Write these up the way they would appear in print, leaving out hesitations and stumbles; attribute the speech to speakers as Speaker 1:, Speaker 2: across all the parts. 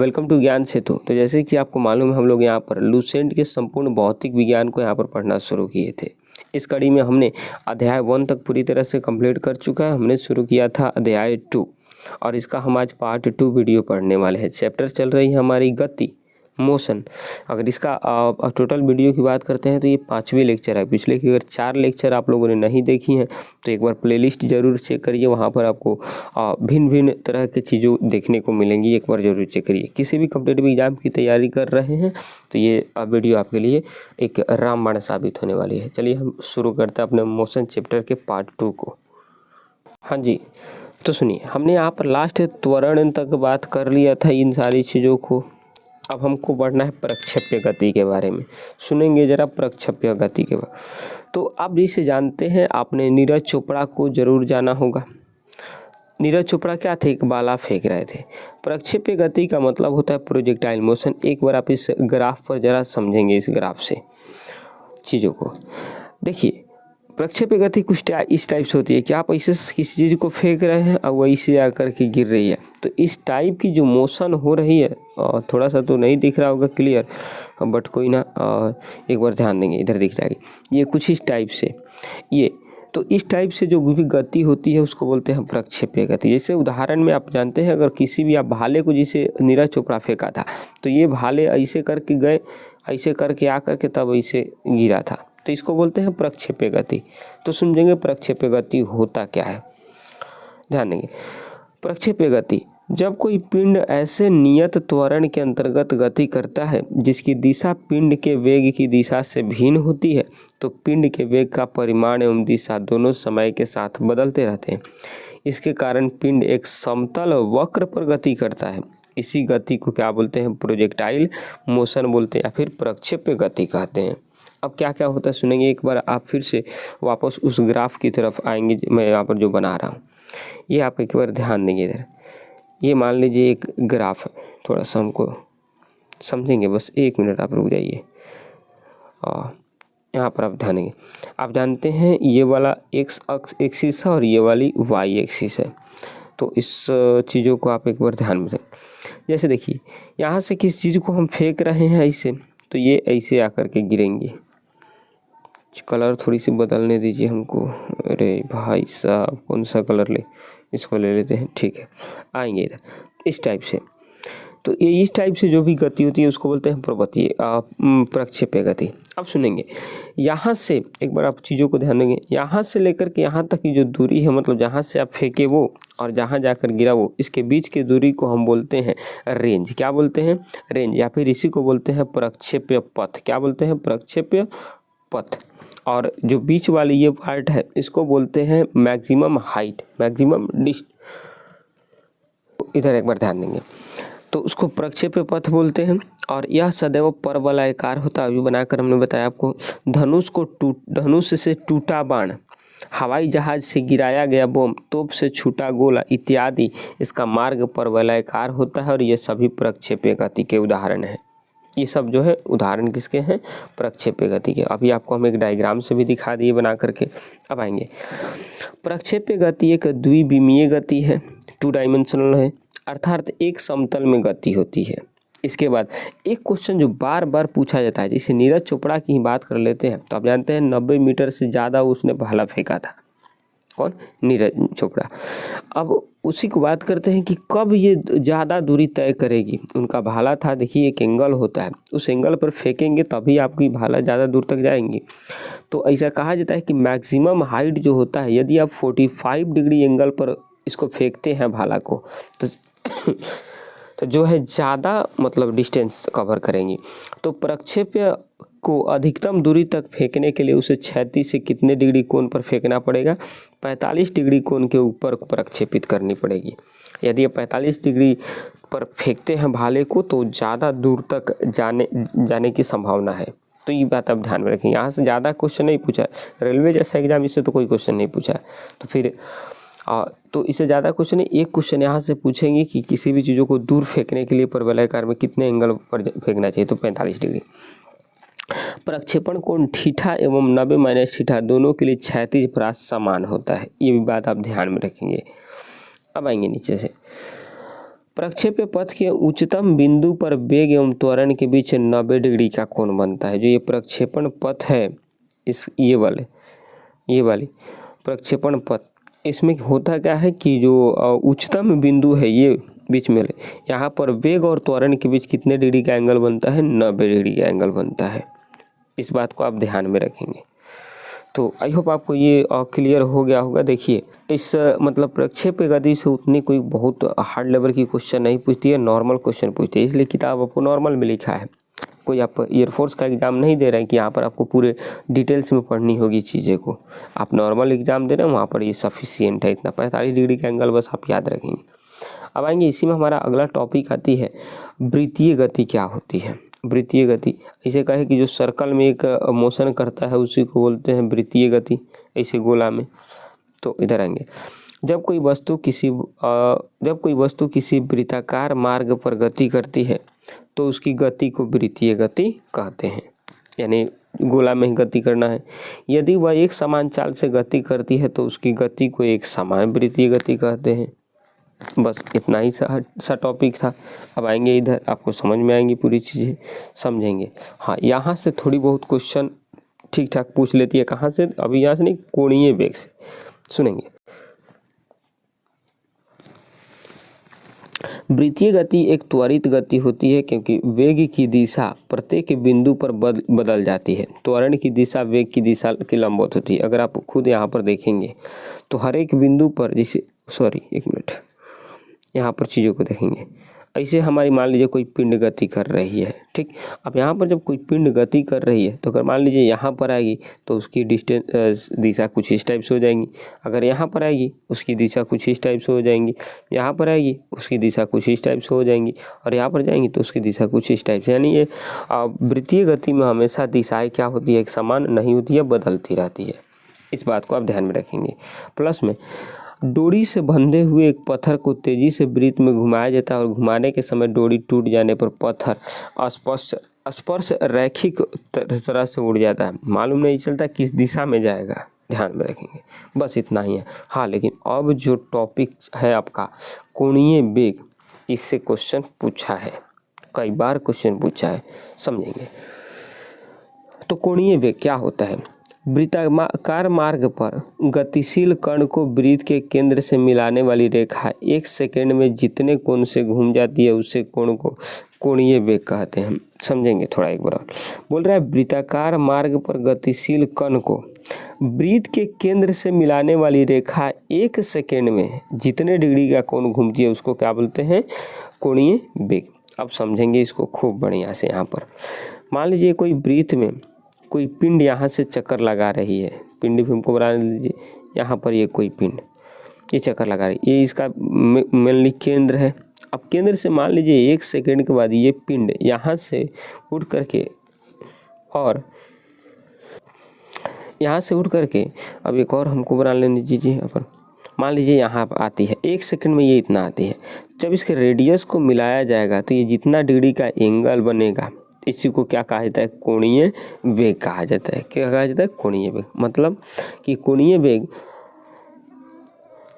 Speaker 1: Welcome to ज्ञान सेतु। तो जैसे कि आपको मालूम है, हम लोग यहाँ पर लुसेंट के संपूर्ण भौतिक विज्ञान को यहाँ पर पढ़ना शुरू किए थे। इस कड़ी में हमने अध्याय 1 तक पूरी तरह से कंप्लीट कर चुका है। हमने शुरू किया था अध्याय 2 और इसका हम आज पार्ट 2 वीडियो पढ़ने वाले हैं। चैप्टर चल रही है हमारी गति, मोशन। अगर इसका टोटल वीडियो की बात करते हैं तो ये 5वें लेक्चर है। पिछले की अगर 4 लेक्चर आप लोगों ने नहीं देखी हैं तो एक बार प्लेलिस्ट ज़रूर चेक करिए, वहाँ पर आपको भिन्न भिन्न तरह की चीज़ों देखने को मिलेंगी। एक बार ज़रूर चेक करिए। किसी भी कॉम्पिटिटिव एग्जाम की तैयारी कर रहे हैं तो ये वीडियो आपके लिए एक रामबाण साबित होने वाली है। चलिए हम शुरू करते हैं अपने मोशन चैप्टर के पार्ट 2 को। हाँ जी, तो सुनिए, हमने यहाँ पर लास्ट त्वरण तक बात कर लिया था इन सारी चीज़ों को। अब हमको बढ़ना है प्रक्षेप्य गति के बारे में। सुनेंगे जरा प्रक्षेप्य गति के बारे। तो आप जिसे जानते हैं, आपने नीरज चोपड़ा को जरूर जाना होगा। नीरज चोपड़ा क्या थे? एक भाला फेंक रहे थे। प्रक्षेप्य गति का मतलब होता है प्रोजेक्टाइल मोशन। एक बार आप इस ग्राफ पर जरा समझेंगे, इस ग्राफ से चीज़ों को देखिए। प्रक्षेप्य गति कुछ इस टाइप से होती है कि आप ऐसे किसी चीज़ को फेंक रहे हैं और वही से आकर के गिर रही है। तो इस टाइप की जो मोशन हो रही है, थोड़ा सा तो नहीं दिख रहा होगा क्लियर, बट कोई ना, एक बार ध्यान देंगे, इधर दिख जाएगी। ये कुछ इस टाइप से, ये तो इस टाइप से जो भी गति होती है उसको बोलते हैं प्रक्षेप्य गति। जैसे उदाहरण में आप जानते हैं, अगर किसी भी आप भाले को, जैसे नीरज चोपड़ा फेंका था तो ये भाले ऐसे करके गए, ऐसे करके आकर के तब ऐसे गिरा था, तो इसको बोलते हैं प्रक्षेप्य गति। तो समझेंगे प्रक्षेप्य गति होता क्या है, ध्यान देंगे। प्रक्षेप्य गति, जब कोई पिंड ऐसे नियत त्वरण के अंतर्गत गति करता है जिसकी दिशा पिंड के वेग की दिशा से भिन्न होती है, तो पिंड के वेग का परिमाण एवं दिशा दोनों समय के साथ बदलते रहते हैं। इसके कारण पिंड एक समतल वक्र पर गति करता है। इसी गति को क्या बोलते हैं? प्रोजेक्टाइल मोशन बोलते हैं या फिर प्रक्षेप्य गति कहते हैं। अब क्या क्या होता है सुनेंगे। एक बार आप फिर से वापस उस ग्राफ की तरफ आएंगे, मैं यहाँ पर जो बना रहा हूँ, ये आप एक बार ध्यान देंगे। इधर ये मान लीजिए एक ग्राफ है, थोड़ा सा हमको समझेंगे, बस 1 मिनट आप रुक जाइए। यहाँ पर आप ध्यान देंगे। आप जानते हैं ये वाला एक्स एक्सिस है और ये वाली वाई एक्सिस है। तो इस चीज़ों को आप एक बार ध्यान में रखें। जैसे देखिए, यहाँ से किस चीज़ को हम फेंक रहे हैं ऐसे, तो ये ऐसे आकर के गिरेंगे। कलर थोड़ी सी बदलने दीजिए हमको। अरे भाई साहब, कौन सा कलर ले, इसको ले लेते हैं, ठीक है। आएंगे इधर इस टाइप से। तो ये इस टाइप से जो भी गति होती है उसको बोलते हैं प्रक्षेप्य गति। अब सुनेंगे, यहाँ से एक बार आप चीज़ों को ध्यान देंगे। यहाँ से लेकर के यहाँ तक की जो दूरी है, मतलब जहाँ से आप फेंके वो और जहाँ जाकर गिरा वो, इसके बीच की दूरी को हम बोलते हैं रेंज। क्या बोलते हैं? रेंज। या फिर इसी को बोलते हैं प्रक्षेप्य पथ। क्या बोलते हैं? प्रक्षेप्य पथ। और जो बीच वाली ये पार्ट है इसको बोलते हैं मैक्सिमम हाइट, मैक्सिमम इधर एक बार ध्यान देंगे, तो उसको प्रक्षेप्य पथ बोलते हैं। और यह सदैव परवलयाकार होता है। अभी बनाकर हमने बताया आपको। धनुष से टूटा बाण, हवाई जहाज से गिराया गया बम, तोप से छूटा गोला इत्यादि, इसका मार्ग परवलयाकार होता है। और ये सभी प्रक्षेप्य गति के उदाहरण हैं। ये सब जो है उदाहरण किसके हैं? प्रक्षेप्य गति के। अभी आपको हम एक डायग्राम से भी दिखा दिए बना करके। अब आएंगे, प्रक्षेप्य गति एक द्विविमीय गति है, 2 डायमेंशनल है, अर्थात एक समतल में गति होती है। इसके बाद एक क्वेश्चन जो बार बार पूछा जाता है, जैसे नीरज चोपड़ा की ही बात कर लेते हैं, तो आप जानते हैं 90 मीटर से ज़्यादा उसने भाला फेंका था। कौन? नीरज चोपड़ा। अब उसी को बात करते हैं कि कब ये ज़्यादा दूरी तय करेगी। उनका भाला था, देखिए एक एंगल होता है, उस एंगल पर फेंकेंगे तभी आपकी भाला ज़्यादा दूर तक जाएंगी। तो ऐसा कहा जाता है कि मैक्सिमम हाइट जो होता है, यदि आप 45 डिग्री एंगल पर इसको फेंकते हैं भाला को, तो जो है ज़्यादा मतलब डिस्टेंस कवर करेंगी। तो प्रक्षेप्य को अधिकतम दूरी तक फेंकने के लिए उसे क्षैतिज से कितने डिग्री कोण पर फेंकना पड़ेगा? 45 डिग्री कोण के ऊपर प्रक्षेपित करनी पड़ेगी। यदि आप 45 डिग्री पर फेंकते हैं भाले को तो ज़्यादा दूर तक जाने की संभावना है। तो ये बात आप ध्यान में रखें। यहाँ से ज़्यादा क्वेश्चन नहीं पूछा, रेलवे जैसा एग्जाम इससे तो कोई क्वेश्चन नहीं पूछा। तो फिर तो इससे ज़्यादा क्वेश्चन नहीं, एक क्वेश्चन यहाँ से पूछेंगे कि किसी भी चीज़ों को दूर फेंकने के लिए परवलयाकार में कितने एंगल पर फेंकना चाहिए, तो 45 डिग्री। प्रक्षेपण कोण थीटा एवं 90 - थीटा दोनों के लिए क्षैतिज परास समान होता है। ये भी बात आप ध्यान में रखेंगे। अब आएंगे नीचे से, प्रक्षेप्य पथ के उच्चतम बिंदु पर वेग एवं त्वरण के बीच 90 डिग्री का कोण बनता है। जो ये प्रक्षेपण पथ है, इस ये वाली प्रक्षेपण पथ, इसमें होता क्या है कि जो उच्चतम बिंदु है ये बीच में, यहाँ पर वेग और त्वरण के बीच कितने डिग्री का एंगल बनता है? 90 डिग्री का एंगल बनता है। इस बात को आप ध्यान में रखेंगे। तो आई होप आपको ये क्लियर हो गया होगा। देखिए इस मतलब प्रक्षेप्य गति से उतनी कोई बहुत हार्ड लेवल की क्वेश्चन नहीं पूछती है, नॉर्मल क्वेश्चन पूछती है, इसलिए किताब आपको नॉर्मल में लिखा है। कोई आप एयरफोर्स का एग्ज़ाम नहीं दे रहे हैं कि यहाँ पर आपको पूरे डिटेल्स में पढ़नी होगी चीज़ें को। आप नॉर्मल एग्ज़ाम दे रहे हैं, वहाँ पर ये सफिशियंट है, इतना 45 डिग्री का एंगल बस आप याद रखेंगे। अब आएंगे इसी में हमारा अगला टॉपिक आती है वृत्तीय गति क्या होती है। वृत्तीय गति इसे कहे कि जो सर्कल में एक मोशन करता है उसी को बोलते हैं वृत्तीय गति, ऐसे गोला में। तो इधर आएंगे, जब कोई वस्तु किसी वृत्ताकार मार्ग पर गति करती है तो उसकी गति को वृत्तीय गति कहते हैं, यानी गोला में ही गति करना है। यदि वह एक समान चाल से गति करती है तो उसकी गति को एक समान वृत्तीय गति कहते हैं। बस इतना ही सा टॉपिक था। अब आएंगे इधर, आपको समझ में आएंगी पूरी चीज़ें, समझेंगे। हाँ, यहाँ से थोड़ी बहुत क्वेश्चन ठीक ठाक पूछ लेती है। कहाँ से? अभी यहाँ से नहीं, कोणीय वेग से सुनेंगे। वृत्तीय गति एक त्वरित गति होती है क्योंकि वेग की दिशा प्रत्येक बिंदु पर बदल जाती है। त्वरण की दिशा वेग की दिशा के लंबवत होती है। अगर आप खुद यहाँ पर देखेंगे तो हर एक बिंदु पर, जैसे यहाँ पर चीज़ों को देखेंगे, ऐसे हमारी मान लीजिए कोई पिंड गति कर रही है, ठीक। अब यहाँ पर जब कोई पिंड गति कर रही है तो अगर मान लीजिए यहाँ पर आएगी तो उसकी दिशा कुछ इस टाइप से हो जाएंगी। अगर यहाँ पर आएगी उसकी दिशा कुछ इस टाइप से हो जाएंगी, यहाँ पर आएगी उसकी दिशा कुछ इस टाइप से हो जाएंगी, और यहाँ पर जाएंगी तो उसकी दिशा कुछ इस टाइप से। यानी ये वृत्तीय गति में हमेशा दिशाएँ क्या होती है? एक समान नहीं होती है, बदलती रहती है। इस बात को आप ध्यान में रखेंगे। प्लस में डोरी से बंधे हुए एक पत्थर को तेजी से वृत्त में घुमाया जाता है और घुमाने के समय डोरी टूट जाने पर पत्थर स्पर्श रैखिक तरह से उड़ जाता है। मालूम नहीं चलता किस दिशा में जाएगा, ध्यान में रखेंगे। बस इतना ही है। हाँ, लेकिन अब जो टॉपिक है आपका कोणीय वेग, इससे क्वेश्चन पूछा है, कई बार क्वेश्चन पूछा है, समझेंगे। तो कोणीय वेग क्या होता है? वृत्ताकार मार्ग पर गतिशील कण को वृत्त के केंद्र से मिलाने वाली रेखा 1 सेकंड में जितने कोण से घूम जाती है उसे कोण को कोणीय वेग कहते हैं। समझेंगे थोड़ा एक बार। बोल रहा है वृत्ताकार मार्ग पर गतिशील कण को वृत्त के केंद्र से मिलाने वाली रेखा 1 सेकंड में जितने डिग्री का कोण घूमती है उसको क्या बोलते हैं? कोणीय वेग। अब समझेंगे इसको खूब बढ़िया से। यहाँ पर मान लीजिए कोई वृत्त में कोई पिंड यहाँ से चक्कर लगा रही है, पिंड भी हमको बना लीजिए। यहाँ पर ये कोई पिंड ये चक्कर लगा रही है, ये इसका मेनली केंद्र है। अब केंद्र से मान लीजिए 1 सेकंड के बाद ये पिंड यहाँ से उठ करके, और यहाँ से उठ करके अब एक और हमको बना लेने दीजिए। यहाँ पर मान लीजिए यहाँ आती है, 1 सेकंड में ये इतना आती है। जब इसके रेडियस को मिलाया जाएगा तो ये जितना डिग्री का एंगल बनेगा इसी को क्या कहा जाता है? कोणीय वेग कहा जाता है। क्या कहा जाता है? कोणीय वेग। मतलब कि कोणीय वेग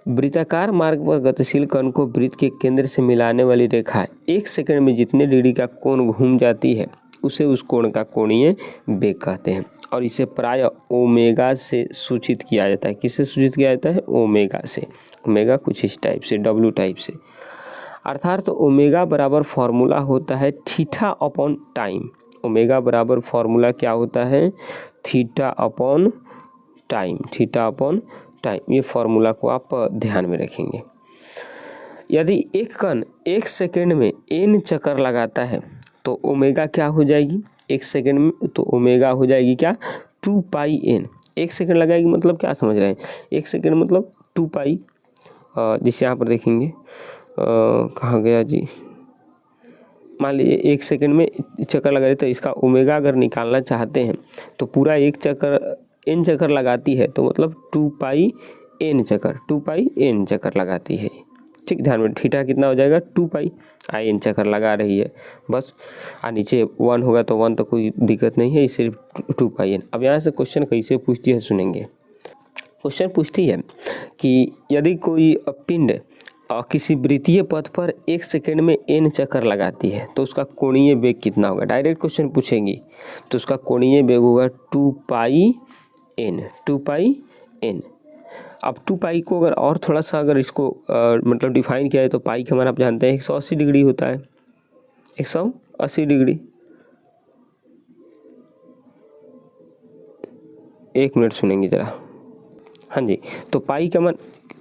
Speaker 1: वृत्ताकार मार्ग पर गतिशील कण को वृत्त के केंद्र से मिलाने वाली रेखा 1 सेकंड में जितने डिग्री का कोण घूम जाती है उसे उस कोण का कोणीय वेग कहते हैं। और इसे प्राय ओमेगा से सूचित किया जाता है। किससे सूचित किया जाता है? ओमेगा से। ओमेगा कुछ इस टाइप से, डब्ल्यू टाइप से। अर्थात तो ओमेगा बराबर फॉर्मूला होता है थीटा अपॉन टाइम। ओमेगा बराबर फॉर्मूला क्या होता है? Theta upon time. Theta upon time, ये फॉर्मूला को आप ध्यान में रखेंगे। यदि एक कण 1 सेकंड में n चक्कर लगाता है तो ओमेगा क्या हो जाएगी? 1 सेकंड में तो ओमेगा हो जाएगी क्या? 2 पाई n। 1 सेकंड लगाएगी मतलब क्या समझ रहे हैं? 1 सेकंड मतलब 2 पाई। जिसे यहाँ पर देखेंगे कहाँ गया जी, मान लीजिए 1 सेकंड में चक्कर लगा रही, तो इसका ओमेगा अगर निकालना चाहते हैं तो पूरा एक चक्कर n चक्कर लगाती है तो मतलब 2 पाई n चक्कर, 2 पाई n चक्कर लगाती है। ठीक, ध्यान में। थीटा कितना हो जाएगा? 2 पाई n चक्कर लगा रही है बस। नीचे 1 होगा तो 1 तो कोई दिक्कत नहीं है, ये सिर्फ 2 पाई n। अब यहाँ से क्वेश्चन कैसे पूछती है सुनेंगे। क्वेश्चन पूछती है कि यदि कोई पिंड किसी वृत्तीय पथ पर 1 सेकंड में n चक्कर लगाती है तो उसका कोणीय वेग कितना होगा। डायरेक्ट क्वेश्चन पूछेंगी तो उसका कोणीय वेग होगा 2 पाई n। अब 2 पाई को अगर और थोड़ा सा अगर इसको मतलब डिफाइन किया है तो पाई का मान आप जानते हैं 180 डिग्री होता है, 180 डिग्री। 1 मिनट सुनेंगे ज़रा। हाँ जी, तो पाई का मान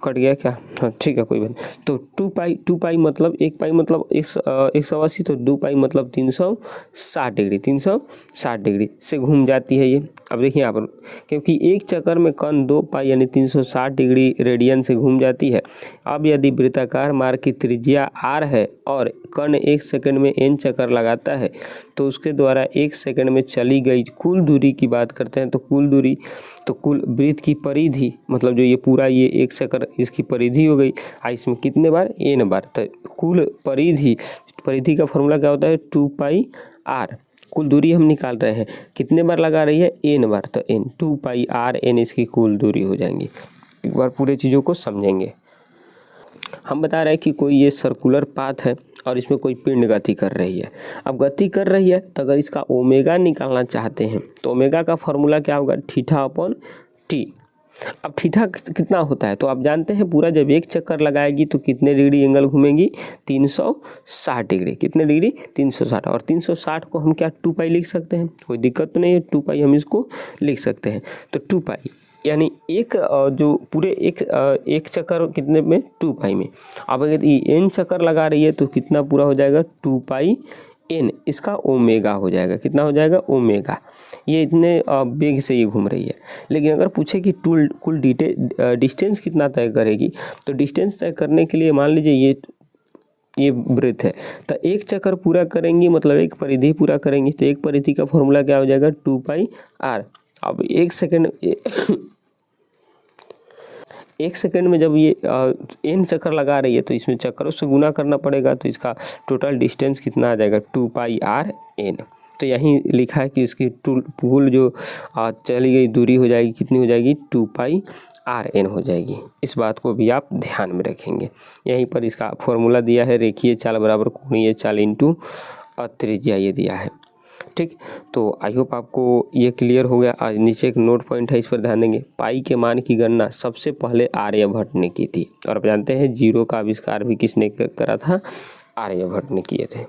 Speaker 1: कट गया क्या, हाँ ठीक है कोई बात। तो 2 पाई मतलब 1 पाई मतलब 180, तो 2 पाई मतलब 360 डिग्री, 360 डिग्री से घूम जाती है ये। अब देखिए यहाँ पर क्योंकि एक चक्कर में कण 2 पाई यानी 360 डिग्री रेडियन से घूम जाती है। अब यदि वृत्ताकार मार्ग की त्रिज्या r है और कण 1 सेकंड में n चक्कर लगाता है तो उसके द्वारा 1 सेकंड में चली गई कुल दूरी की बात करते हैं। तो कुल दूरी, तो कुल वृत्त की परिधि मतलब जो ये पूरा ये 1 चक्कर इसकी परिधि हो गई। इसमें कितने बार, n बार। तो कुल परिधि का फॉर्मूला क्या होता है 2 पाई r। कुल दूरी हम निकाल रहे हैं, कितने बार लगा रही है, n बार। तो n 2 पाई r n इसकी कुल दूरी हो जाएंगी। एक बार पूरे चीज़ों को समझेंगे। हम बता रहे हैं कि कोई ये सर्कुलर पाथ है और इसमें कोई पिंड गति कर रही है। अब गति कर रही है तो अगर इसका ओमेगा निकालना चाहते हैं तो ओमेगा का फॉर्मूला क्या होगा, थीटा अपॉन टी। अब थीटा कितना होता है तो आप जानते हैं पूरा जब 1 चक्कर लगाएगी तो कितने डिग्री एंगल घूमेंगी, 360 डिग्री। कितने डिग्री, 360। और 360 को हम क्या 2 पाई लिख सकते हैं, कोई दिक्कत तो नहीं है, 2 पाई हम इसको लिख सकते हैं। तो 2 पाई यानी एक जो पूरे एक चक्कर कितने में, 2 पाई में। अब अगर ये n चक्कर लगा रही है तो कितना पूरा हो जाएगा, 2 पाई n। इसका ओमेगा हो जाएगा, कितना हो जाएगा, ओमेगा। ये इतने वेग से ये घूम रही है। लेकिन अगर पूछे कि कुल डिस्टेंस कितना तय करेगी तो डिस्टेंस तय करने के लिए मान लीजिए ये वृत्त है तो 1 चक्कर पूरा करेंगी मतलब 1 परिधि पूरा करेंगी। तो 1 परिधि का फॉर्मूला क्या हो जाएगा, 2 पाई r। अब 1 सेकंड में जब ये n चक्कर लगा रही है तो इसमें चक्करों से गुना करना पड़ेगा। तो इसका टोटल डिस्टेंस कितना आ जाएगा, 2 पाई r n। तो यहीं लिखा है कि इसकी कुल जो चली गई दूरी हो जाएगी, कितनी हो जाएगी, 2 पाई r n हो जाएगी। इस बात को भी आप ध्यान में रखेंगे। यहीं पर इसका फॉर्मूला दिया है, रेखीय चाल बराबर कोणीय चाल इंटू त्रिज्या ये दिया है। ठीक, तो आई होप आपको ये क्लियर हो गया। आज नीचे एक नोट पॉइंट है, इस पर ध्यान देंगे। पाई के मान की गणना सबसे पहले आर्यभट्ट ने की थी और आप जानते हैं 0 का आविष्कार भी किसने करा था, आर्यभट्ट ने किए थे।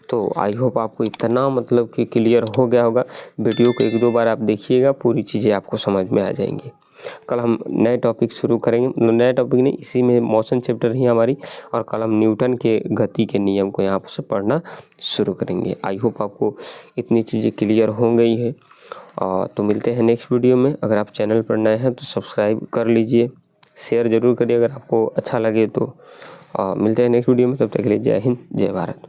Speaker 1: तो आई होप आपको इतना मतलब कि क्लियर हो गया होगा। वीडियो को 1-2 बार आप देखिएगा, पूरी चीज़ें आपको समझ में आ जाएंगी। कल हम नए टॉपिक शुरू करेंगे, नए टॉपिक नहीं, इसी में मोशन चैप्टर ही हमारी, और कल हम न्यूटन के गति के नियम को यहाँ से पढ़ना शुरू करेंगे। आई होप आपको इतनी चीज़ें क्लियर हो गई है। तो मिलते हैं नेक्स्ट वीडियो में। अगर आप चैनल पर नए हैं तो सब्सक्राइब कर लीजिए, शेयर ज़रूर करिए अगर आपको अच्छा लगे तो। मिलते हैं नेक्स्ट वीडियो में, तब तक के लिए जय हिंद, जय भारत।